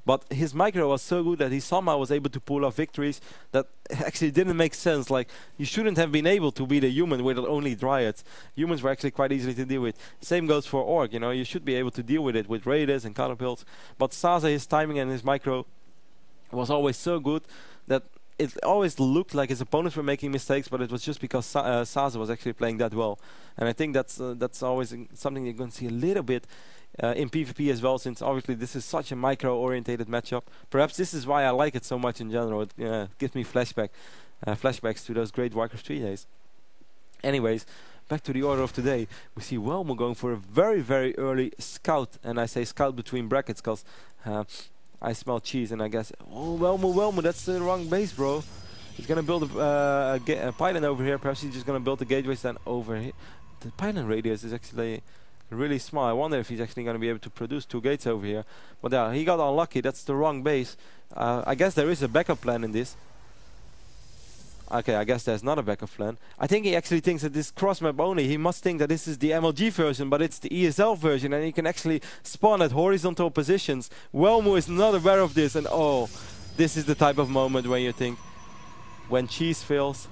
but his micro was so good that he somehow was able to pull off victories that actually didn't make sense. Like, you shouldn't have been able to beat a human with only Dryads. Humans were actually quite easily to deal with. Same goes for Orc, you know, you should be able to deal with it with Raiders and Catapults, but SaSe, his timing and his micro was always so good that it always looked like his opponents were making mistakes, but it was just because SaSe was actually playing that well. And I think that's always something you're going to see a little bit in PvP as well, since obviously this is such a micro-orientated matchup. Perhaps this is why I like it so much in general. It gives me flashbacks to those great Warcraft 3 days. Anyways, back to the order of today. We see Welmu going for a very, very early scout, and I say scout between brackets because I smell cheese, and I guess, oh, Welmu, that's the wrong base, bro. He's gonna build a pylon over here. Perhaps he's just gonna build the gateways then over here. The pylon radius is actually really small. I wonder if he's actually gonna be able to produce 2 gates over here. But yeah, he got unlucky. That's the wrong base. I guess there is a backup plan in this. Okay, I guess there's not a backup plan. I think he actually thinks that this cross map only. He must think that this is the MLG version, but it's the ESL version, and he can actually spawn at horizontal positions. Welmu is not aware of this, and oh, this is the type of moment when you think, when cheese fails.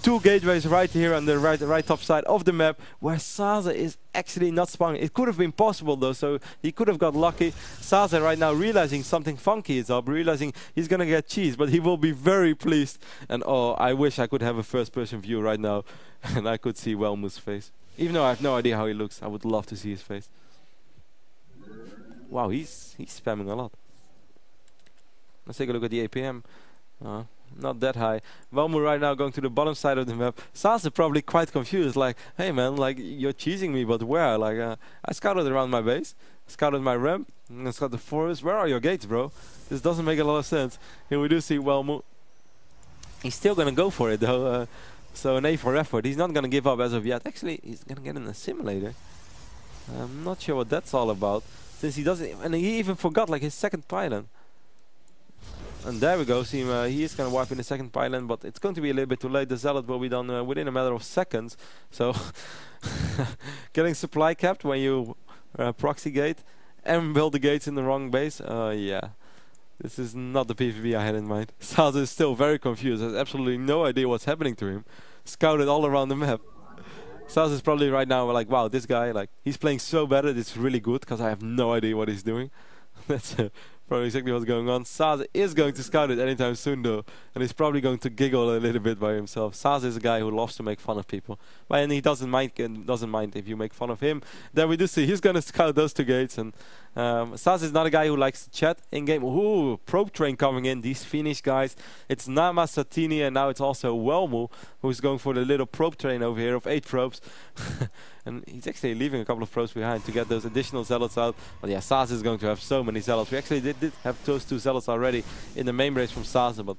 2 gateways right here on the right top side of the map, where SaSe is actually not spawning. It could have been possible though, so he could have got lucky. SaSe right now realizing something funky is up, realizing he's gonna get cheese, but he will be very pleased. And oh, I wish I could have a first-person view right now, and I could see Welmu's face. Even though I have no idea how he looks, I would love to see his face. Wow, he's spamming a lot. Let's take a look at the APM. Not that high. Welmu right now going to the bottom side of the map. SaSe probably quite confused, like, hey man, like, you're cheesing me, but where? Like, I scouted around my base, scouted my ramp, and I scouted the forest. Where are your gates, bro? This doesn't make a lot of sense. Here we do see Welmu. He's still gonna go for it though, so an A for effort. He's not gonna give up as of yet. Actually, he's gonna get in a simulator. I'm not sure what that's all about, since he doesn't, and he even forgot like his second pylon. And there we go, see him, he is going to wipe in the second pylon, but it's going to be a little bit too late. The Zealot will be done within a matter of seconds. So, getting supply capped when you proxy gate and build the gates in the wrong base. Yeah, this is not the PvP I had in mind. SaSe is still very confused, has absolutely no idea what's happening to him. Scouted all around the map. SaSe is probably right now like, wow, this guy, like, he's playing so better, it's really good, because I have no idea what he's doing. That's probably exactly what's going on. SaSe is going to scout it anytime soon though, and he's probably going to giggle a little bit by himself. SaSe is a guy who loves to make fun of people, and he doesn't mind if you make fun of him. Then we do see he's going to scout those 2 gates, and SaSe is not a guy who likes to chat in game. Ooh, probe train coming in. These Finnish guys. It's Nama, Satini, and now it's also Welmu who's going for the little probe train over here of 8 probes. And he's actually leaving a couple of probes behind to get those additional Zealots out. But yeah, SaSe is going to have so many Zealots. We actually did have those 2 Zealots already in the main race from SaSe, but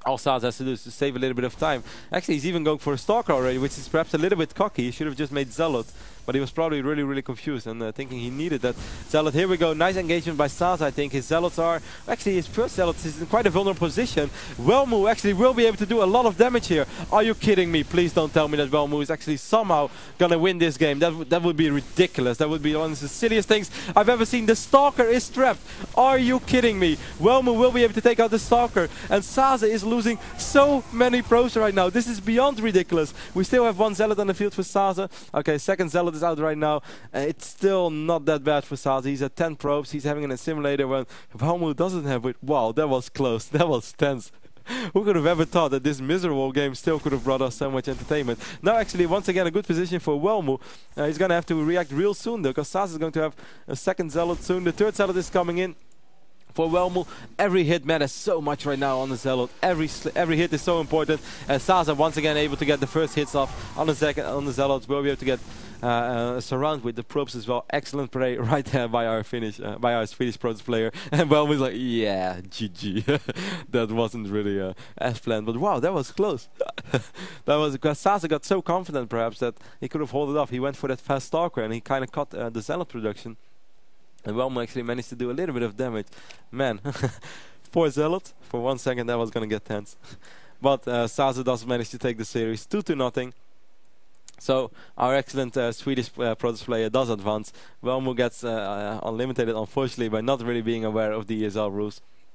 all SaSe has to do is to save a little bit of time. Actually, he's even going for a Stalker already, which is perhaps a little bit cocky. He should have just made Zealot, but he was probably really, really confused and thinking he needed that Zealot. Here we go, nice engagement by SaSe. I think his Zealots are, actually his first Zealot is in quite a vulnerable position. Welmu actually will be able to do a lot of damage here. Are you kidding me? Please don't tell me that Welmu is actually somehow gonna win this game. That would be ridiculous. That would be one of the silliest things I've ever seen. The Stalker is trapped. Are you kidding me? Welmu will be able to take out the Stalker, and SaSe is losing so many probes right now. This is beyond ridiculous. We still have 1 Zealot on the field for SaSe. Okay, second Zealot is out right now. It's still not that bad for SaSe. He's at 10 probes. He's having an assimilator when Welmu doesn't have it. Wow, that was close. That was tense. Who could have ever thought that this miserable game still could have brought us so much entertainment? Now actually, once again, a good position for Welmu. He's going to have to react real soon though, because SaSe is going to have a second Zealot soon. The third Zealot is coming in. For Welmu, every hit matters so much right now on the Zealot. Every hit is so important. SaSe once again able to get the first hits off on the Zealots. We'll be able to get a surround with the probes as well. Excellent play right there by our Swedish probes player. And Welmu's like, yeah, GG. That wasn't really as planned, but wow, that was close. That was because SaSe got so confident perhaps that he could have held it off. He went for that fast Stalker and he kind of cut the Zealot production. And Welmu actually managed to do a little bit of damage. Man, 4 Zealots. For 1 second that was going to get tense. But SaSe does manage to take the series 2-0. So our excellent Swedish Protest player does advance. Welmu gets unlimited, unfortunately, by not really being aware of the ESL rules.